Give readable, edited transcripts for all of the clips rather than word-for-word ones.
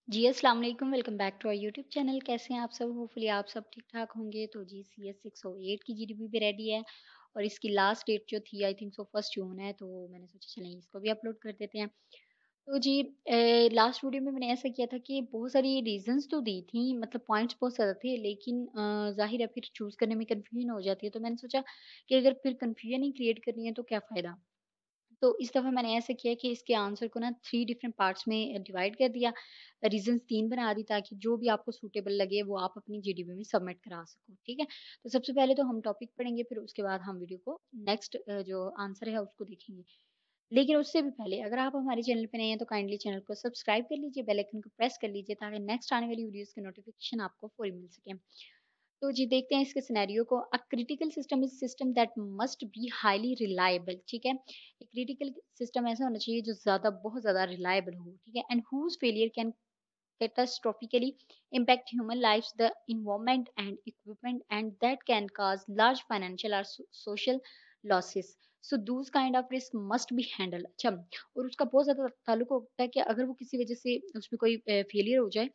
जी, अस्सलाम वालेकुम, welcome back to our YouTube channel. कैसे हैं आप सब? होपफुली आप सब ठीक-ठाक होंगे। तो जी, सीएस 608 की जीडीपी भी रेडी है और इसकी लास्ट डेट जो थी आई थिंक सो 1 जून है, तो मैंने सोचा चलें इसको भी अपलोड कर देते हैं। तो जी लास्ट वीडियो में मैंने ऐसा किया था कि बहुत सारी रीज़न्स तो दी थी, मतलब पॉइंट्स बहुत ज़्यादा थे, लेकिन ज़ाहिर है फिर चूज़ करने में कन्फ्यूजन हो जाती है। तो मैंने सोचा कि अगर फिर कन्फ्यूजन ही क्रिएट करनी है तो क्या फ़ायदा? तो इस दफ़ा मैंने ऐसा किया कि इसके आंसर को ना 3 डिफरेंट पार्ट्स में डिवाइड कर दिया। रीज़न्स 3 बना दी ताकि जो भी आपको सूटेबल लगे वो आप अपनी जीडीपी में सबमिट करा सको, ठीक है? तो सबसे पहले तो हम टॉपिक पढ़ेंगे, फिर उसके बाद हम वीडियो को नेक्स्ट जो आंसर है उसको देखेंगे। लेकिन उससे भी पहले अगर आप हमारे चैनल पे नए हैं तो काइंडली चैनल को सब्सक्राइब कर लीजिए, बेल आइकन को प्रेस कर लीजिए ताकि नेक्स्ट आने वाली वीडियोज़ की नोटिफ़िकेशन आपको फौरी मिल सके। तो जी देखते हैं इसके सिनेरियो को। A critical system is system that must be highly reliable, ठीक है? एक क्रिटिकल सिस्टम ऐसा होना चाहिए जो बहुत ज़्यादा रिलायबल हो, ठीक है? And whose failure can catastrophically impact human lives, the environment and equipment, and that can cause large financial or social losses. So those kind of risk must be handled. अच्छा, और उसका बहुत ज़्यादा ताल्लुक होता है कि अगर वो किसी वजह से उसमें कोई फेलियर हो जाए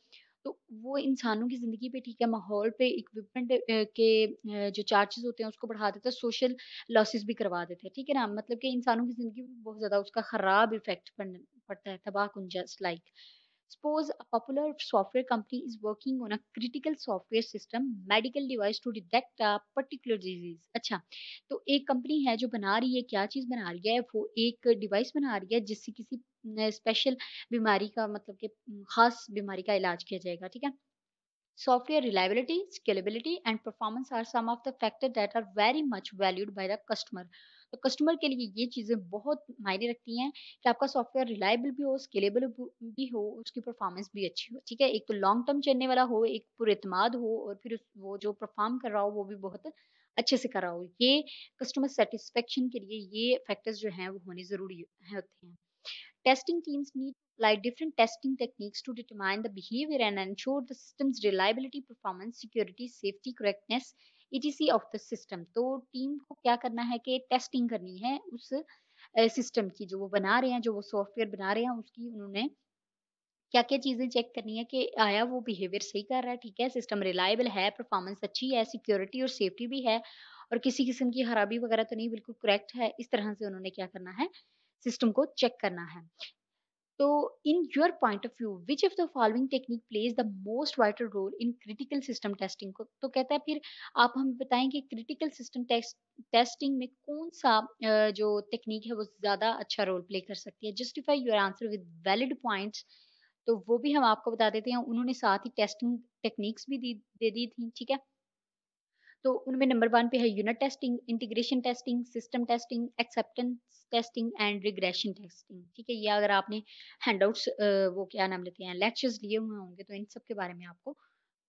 तो वो इंसानों की ज़िंदगी पे, ठीक है, माहौल पे, इक्विपमेंट के जो चार्जेस होते हैं उसको बढ़ा देता है, सोशल लॉसेस भी करवा देते हैं, ठीक है ना? मतलब कि इंसानों की ज़िंदगी पे बहुत ज़्यादा उसका खराब इफ़ेक्ट पड़ता है, तबाहकुन just like. Suppose a popular software company is working on a critical software system, medical device to detect a particular disease. अच्छा, तो एक कंपनी है जो बना रही है, क्या चीज़ बना रही है? वो एक डिवाइस बना रही है जिससे किसी स्पेशल बीमारी का, मतलब कि खास बीमारी का इलाज किया जाएगा, ठीक है? Software reliability, scalability, and performance are some of the factors that are very much valued by the customer. तो कस्टमर के लिए ये चीज़ें बहुत मायने रखती हैं कि आपका सॉफ्टवेयर रिलायबल भी हो, स्केलेबल भी हो, उसकी परफॉर्मेंस भी अच्छी हो, ठीक है? एक तो लॉन्ग टर्म चलने वाला हो, एक पुरएतमाद हो, और फिर वो जो परफॉर्म कर रहा हो वो भी बहुत अच्छे से कर रहा हो। ये कस्टमर सेटिस्फेक्शन के लिए ये फैक्टर्स जो हैं वो होने ज़रूरी होते हैं। Testing teams need to apply different testing techniques to determine the behavior and ensure the system's reliability, performance, security, safety, correctness, etc. of the system. तो टीम को क्या करना है कि टेस्टिंग करनी है उस सिस्टम की, जो वो बना रहे हैं, जो वो सॉफ्टवेयर बना रहे हैं, उसकी उन्होंने क्या-क्या चीज़ें चेक करनी है कि आया वो बिहेवियर सही कर रहा है, ठीक है, सिस्टम रिलायबल है, परफॉर्मेंस अच्छी है, सिक्योरिटी और सेफ्टी भी है, और किसी किस्म की खराबी वगैरह तो नहीं, बिल्कुल करेक्ट है। इस तरह से उन्होंने क्या करना है, सिस्टम को चेक करना है। तो in your point of view which of the following technique plays the most vital role in critical system testing को, तो कहता है फिर आप हमें बताएं कि क्रिटिकल सिस्टम टेस्टिंग में कौन सा जो टेक्निक है वो ज्यादा अच्छा रोल प्ले कर सकती है। Justify your answer with valid points, तो वो भी हम आपको बता देते हैं। उन्होंने साथ ही टेस्टिंग टेक्निक्स भी दे दी थी, ठीक है? तो उनमें नंबर 1 पे है unit testing, integration testing, system testing, acceptance testing and regression testing, ठीक है? ये अगर आपने हैंडआउट्स वो क्या नाम लेते हैं, लेक्चर्स लिए हुए होंगे तो इन सब के बारे में आपको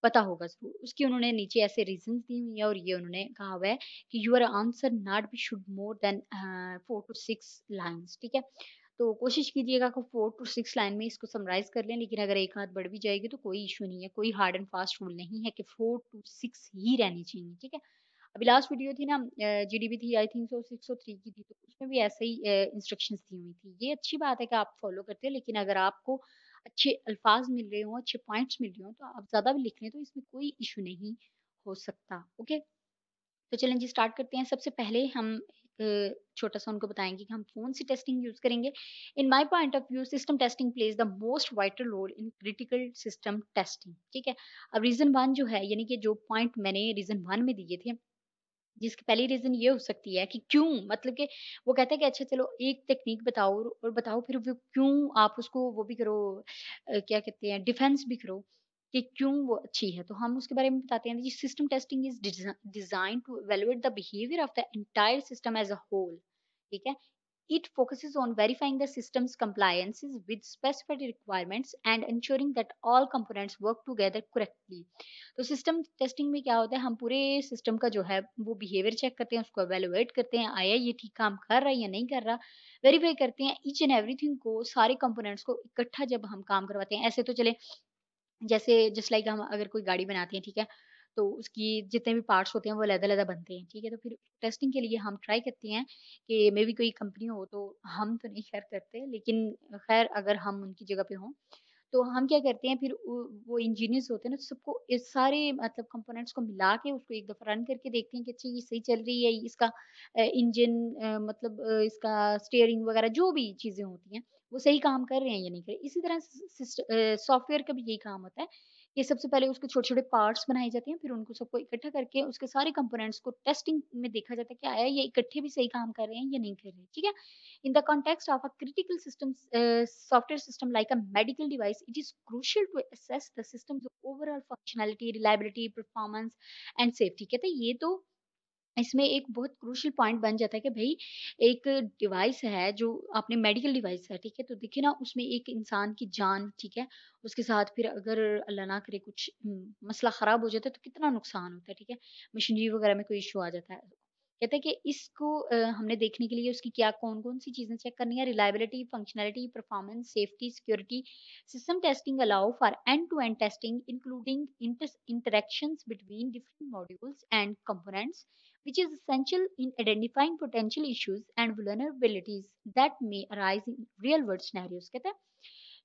पता होगा ज़रूर। उसकी उन्होंने नीचे ऐसे रीज़न्स दी हुई हैं और ये उन्होंने कहा हुआ है कि your answer not be should more than 4 to 6 lines, ठीक है? तो कोशिश कीजिएगा कि 4 टू 6 लाइन में इसको समराइज़ कर लें, लेकिन अगर एक आध बढ़ भी जाएगी तो कोई इश्यू नहीं है, कोई हार्ड एंड फास्ट रूल नहीं है कि 4 टू 6 ही रहनी चाहिए, ठीक है? अभी लास्ट वीडियो थी ना, जीडीपी थी आई थिंक सो 603 की थी, तो उसमें भी ऐसे ही इंस्ट्रक्शंस दी हुई थी। ये अच्छी बात है कि आप फॉलो करते हैं, लेकिन अगर आपको अच्छे अल्फाज मिल रहे हों, अच्छे पॉइंट्स मिल रहे हों, तो आप ज़्यादा भी लिख लें तो इसमें कोई इश्यू नहीं हो सकता। ओके? तो चलें जी स्टार्ट करते हैं। सबसे पहले हम एक छोटा-सा उनको बताएँगे कि हम कौन-सी टेस्टिंग यूज़ करेंगे। In my point of view system testing plays the most vital role in critical system testing, ठीक है? अब रीज़न 1 जो है, यानी कि जो पॉइंट मैंने रीज़न 1 में दिए थे, जिसकी पहली रीज़न ये हो सकती है कि क्यों, मतलब कि वो कहता है कि अच्छा चलो एक टेक्नीक बताओ और बताओ फिर वो क्यों आप उसको वो भी करो, क्या कहते हैं, डिफेंस भी करो कि क्यों वो अच्छी है। तो हम उसके बारे में बताते हैं जी। System testing is design to evaluate the behaviour of the entire system as a whole, ठीक है? It focuses on verifying the system's compliances with specified requirements and ensuring that all components work together correctly. तो system testing में क्या होता है, हम पूरे system का जो है वो बिहेवियर चेक करते हैं, उसको एवेलुएट करते हैं, आया ये ठीक काम कर रहा है या नहीं कर रहा, वेरीफाई करते हैं ईच एंड एवरीथिंग को, सारे कंपोनेंट्स को इकट्ठा जब हम काम करवाते हैं। ऐसे तो चले, जैसे जस्ट लाइक हम अगर कोई गाड़ी बनाते हैं, ठीक है? तो उसकी जितने भी पार्ट्स होते हैं वो अलग-अलग बनते हैं, ठीक है? तो फिर टेस्टिंग के लिए हम ट्राई करते हैं कि मे बी कोई कंपनी हो, तो हम तो नहीं खैर करते, लेकिन खैर अगर हम उनकी जगह पे हों तो हम क्या करते हैं फिर वो इंजीनियर्स होते हैं ना, तो सबको इस सारे मतलब कंपोनेंट्स को मिला के उसको एक दफ़ा रन करके देखते हैं कि अच्छा ये सही चल रही है, इसका इंजन मतलब इसका स्टीयरिंग वगैरह जो भी चीज़ें होती हैं, वो सही काम कर रहे हैं या नहीं कर रहे। इसी तरह सॉफ्टवेयर का भी यही काम होता है कि सबसे पहले उसके छोटे-छोटे पार्ट्स बनाए जाते हैं, फिर उनको सबको इकट्ठा करके उसके सारे कंपोनेंट्स को टेस्टिंग में देखा जाता है कि आया ये इकट्ठे भी सही काम कर रहे हैं या नहीं कर रहे, ठीक है? In the context of a critical systems software system like a medical device, it is crucial to assess the system's overall functionality, reliability, performance and safety. कहते हैं ये तो इसमें एक बहुत क्रूशियल पॉइंट बन जाता है कि भई एक डिवाइस है जो आपने मेडिकल डिवाइस है, ठीक है? तो देखिए ना उसमें एक इंसान की जान, ठीक है? उसके साथ फिर अगर अल्लाह ना करे कुछ मसला ख़राब हो जाता है तो कितना नुकसान होता है, ठीक है? मशीनरी वग़ैरह में कोई इश्यू आ जाता है। कहते हैं कि इसको हमने देखने के लिए उसकी क्या कौन-कौन सी चीज़ें चेक करनी है, reliability, functionality, performance, safety, security, system testing allow for end-to-end testing including interactions between different modules and components which is essential in identifying potential issues and vulnerabilities that may arise in real world scenarios। कहते हैं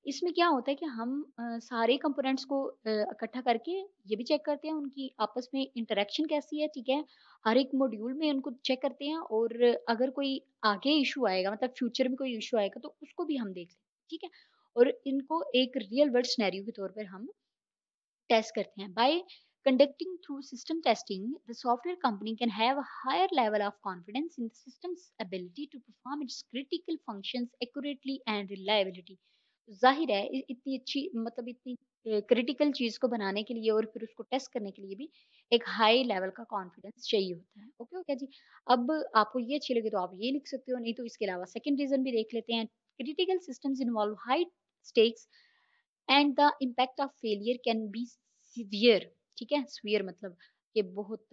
इसमें क्या होता है कि हम सारे components को इकट्ठा करके ये भी चेक करते हैं उनकी आपस में इंटरेक्शन कैसी है, ठीक है? हर एक मॉड्यूल में उनको चेक करते हैं और अगर कोई आगे इशू आएगा मतलब फ्यूचर में कोई इशू आएगा तो उसको भी हम देख लेते हैं, ठीक है? और इनको एक रियल वर्ल्ड सिनेरियो के तौर पर हम टेस्ट करते हैं। By conducting through system testing, the software company can have a higher level of confidence in the system's ability to perform its critical functions accurately and reliability। तो जाहिर है इतनी अच्छी मतलब इतनी क्रिटिकल चीज को बनाने के लिए और फिर उसको टेस्ट करने के लिए भी एक हाई लेवल का कॉन्फिडेंस चाहिए होता है। ओके ओके जी। अब आपको ये अच्छी लगे तो आप ये लिख सकते हो, नहीं तो इसके अलावा सेकंड रीजन भी देख लेते हैं। Critical systems involve high stakes and the impact of failure can be severe. ठीक है, सीवियर मतलब कि बहुत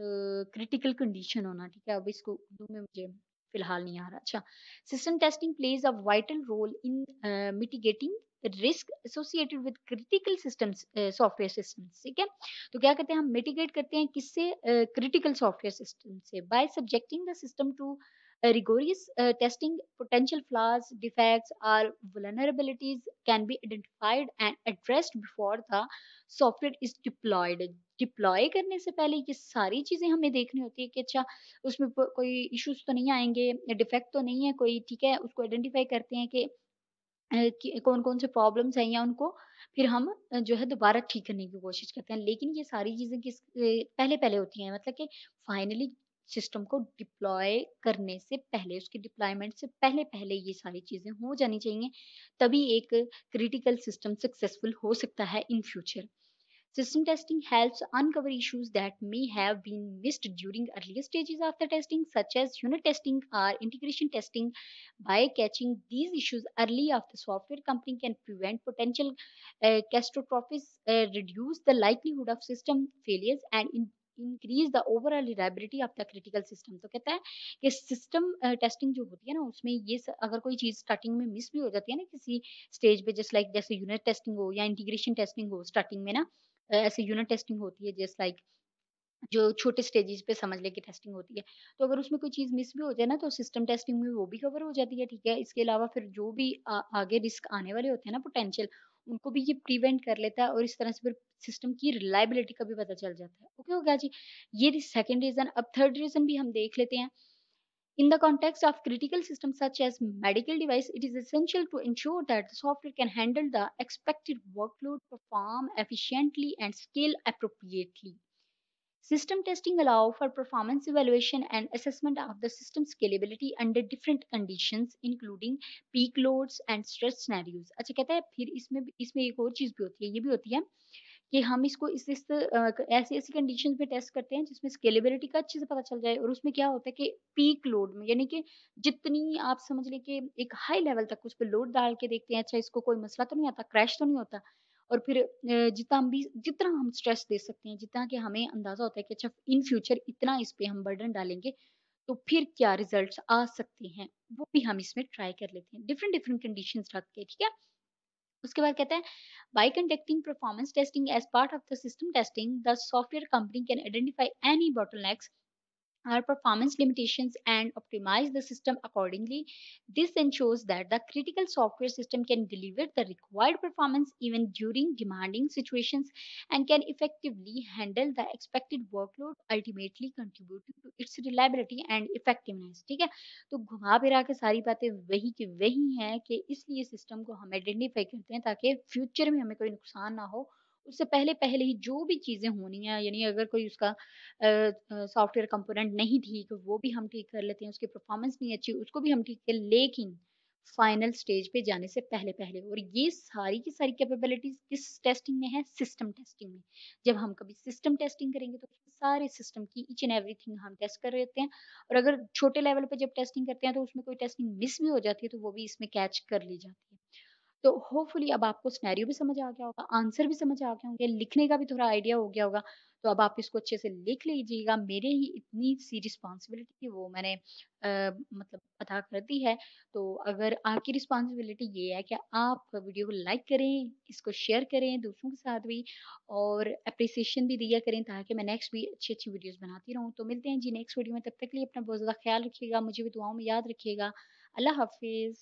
क्रिटिकल कंडीशन होना, ठीक है? अब इसको उर्दू में मुझे फिलहाल नहीं आ रहा। अच्छा, system testing plays a vital role in mitigating risk associated with critical systems software systems. ठीक है, तो क्या करते हैं हम मिटिगेट करते हैं किससे? क्रिटिकल सॉफ्टवेयर सिस्टम से, by subjecting the system to rigorous testing, potential flaws, defects, or vulnerabilities can be identified and addressed before the software is deployed। Deploy करने से पहले ये सारी चीजें हमें देखनी होती है कि अच्छा उसमें कोई इश्यूज तो नहीं आएंगे, डिफेक्ट तो नहीं है कोई, ठीक है? उसको आइडेंटिफाई करते हैं कि कौन-कौन से प्रॉब्लम्स हैं या उनको फिर हम जो है दोबारा ठीक करने की कोशिश करते हैं। लेकिन ये सारी चीज़ें पहले-पहले होती हैं, मतलब कि फाइनली सिस्टम को डिप्लॉय करने से पहले, उसके डिप्लॉयमेंट से पहले-पहले ये सारी चीज़ें हो जानी चाहिए, तभी एक क्रिटिकल सिस्टम सक्सेसफुल हो सकता है in future. System testing helps uncover issues that may have been missed during earlier stages of the testing, such as unit testing or integration testing. By catching these issues early, of the software company can prevent potential catastrophes, reduce the likelihood of system failures, and increase the overall reliability of the critical system। तो कहता है कि system testing जो होती है ना उसमें अगर कोई चीज स्टार्टिंग में मिस भी हो जाती है ना किसी स्टेज पे, जस्ट लाइक जैसे यूनिट टेस्टिंग हो या इंटीग्रेशन टेस्टिंग हो स्टार्टिंग में ना, ऐसे यूनिट टेस्टिंग होती है जस्ट लाइक जो छोटे स्टेजेस पे समझ लें कि टेस्टिंग होती है। तो अगर उसमें कोई चीज़ मिस भी हो जाए ना तो सिस्टम टेस्टिंग में वो भी कवर हो जाती है, ठीक है? इसके अलावा फिर जो भी आगे रिस्क आने वाले होते हैं ना पोटेंशियल, उनको भी ये प्रिवेंट कर लेता है और इस तरह से फिर सिस्टम की रिलायबिलिटी का भी पता चल जाता है। ओके हो गया जी। ये सेकंड रीज़न। अब थर्ड रीज़न भी हम देख लेते हैं। In the context of critical systems such as medical device, it is essential to ensure that the software can handle the expected workload, perform efficiently, and scale appropriately. System testing allow for performance evaluation and assessment of the system scalability under different conditions, including peak loads and stress scenarios। अच्छा कहता है फिर इसमें एक और चीज़ भी होती है, ये भी होती है कि हम इसको ऐसी-ऐसी कंडीशंस में टेस्ट करते हैं जिसमें स्केलेबिलिटी का अच्छे से पता चल जाए और उसमें क्या होता है कि पीक लोड में यानी कि जितनी आप समझ लें कि एक हाई लेवल तक उस पे लोड डाल के देखते हैं, अच्छा इसको कोई मसला तो नहीं आता, क्रैश तो नहीं होता। और फिर जितना हम स्ट्रेस दे सकते हैं, जितना कि हमें अंदाज़ा होता है कि अच्छा इन फ्यूचर इतना इस पे हम बर्डन डालेंगे, तो फिर क्या रिजल्ट्स आ सकते हैं, वो भी हम इसमें ट्राई कर लेते हैं। डिफरेंट डिफरेंट कंडीशंस रख के, ठीक है? उसके बाद कहते हैं by conducting performance testing as part of the system testing, the software company can identify any bottlenecks our performance limitations and optimize the system accordingly. This ensures that the critical software system can deliver the required performance even during demanding situations and can effectively handle the expected workload, ultimately contributing to its reliability and effectiveness. ठीक है, तो घुमा फिरा के सारी बातें वही की वही हैं कि इसलिए सिस्टम को हम आइडेंटिफाई करते हैं ताकि फ्यूचर में हमें कोई नुकसान ना हो, उससे पहले पहले ही जो भी चीज़ें होनी है, यानी अगर कोई उसका सॉफ्टवेयर कंपोनेंट नहीं ठीक, वो भी हम ठीक कर लेते हैं, उसकी परफॉर्मेंस नहीं अच्छी, उसको भी हम ठीक कर, लेकिन फाइनल स्टेज पे जाने से पहले-पहले, और ये सारी की सारी कैपेबिलिटीज़ किस टेस्टिंग में है? सिस्टम टेस्टिंग में। जब हम कभी सिस्टम टेस्टिंग करेंगे तो उसमें सारे सिस्टम की ईच एंड एवरीथिंग हम टेस्ट कर लेते हैं, और अगर छोटे लेवल पे जब टेस्टिंग करते हैं तो उसमें कोई टेस्टिंग मिस भी हो जाती है, तो वो भी इसमें कैच कर ली जाती है। तो होपफुली अब आपको सिनेरियो भी समझ आ गया होगा, आंसर भी समझ आ गए होंगे, लिखने का भी थोड़ा आइडिया हो गया होगा। तो अब आप इसको अच्छे से लिख लीजिएगा। मेरे ही इतनी सी रिस्पॉन्सिबिलिटी थी, वो मैंने मतलब अदा कर दी है। तो अगर आपकी रिस्पॉन्सिबिलिटी ये है कि आप वीडियो को लाइक करें, इसको शेयर करें दूसरों के साथ भी, और एप्रिसिएशन भी दिया करें ताकि मैं नेक्स्ट भी अच्छी-अच्छी वीडियोज़ बनाती रहूँ। तो मिलते हैं जी नेक्स्ट वीडियो में, तब तक के लिए अपना बहुत ज़्यादा ख़्याल रखिएगा, मुझे भी दुआओं में याद रखिएगा। अल्लाह हाफ़िज़।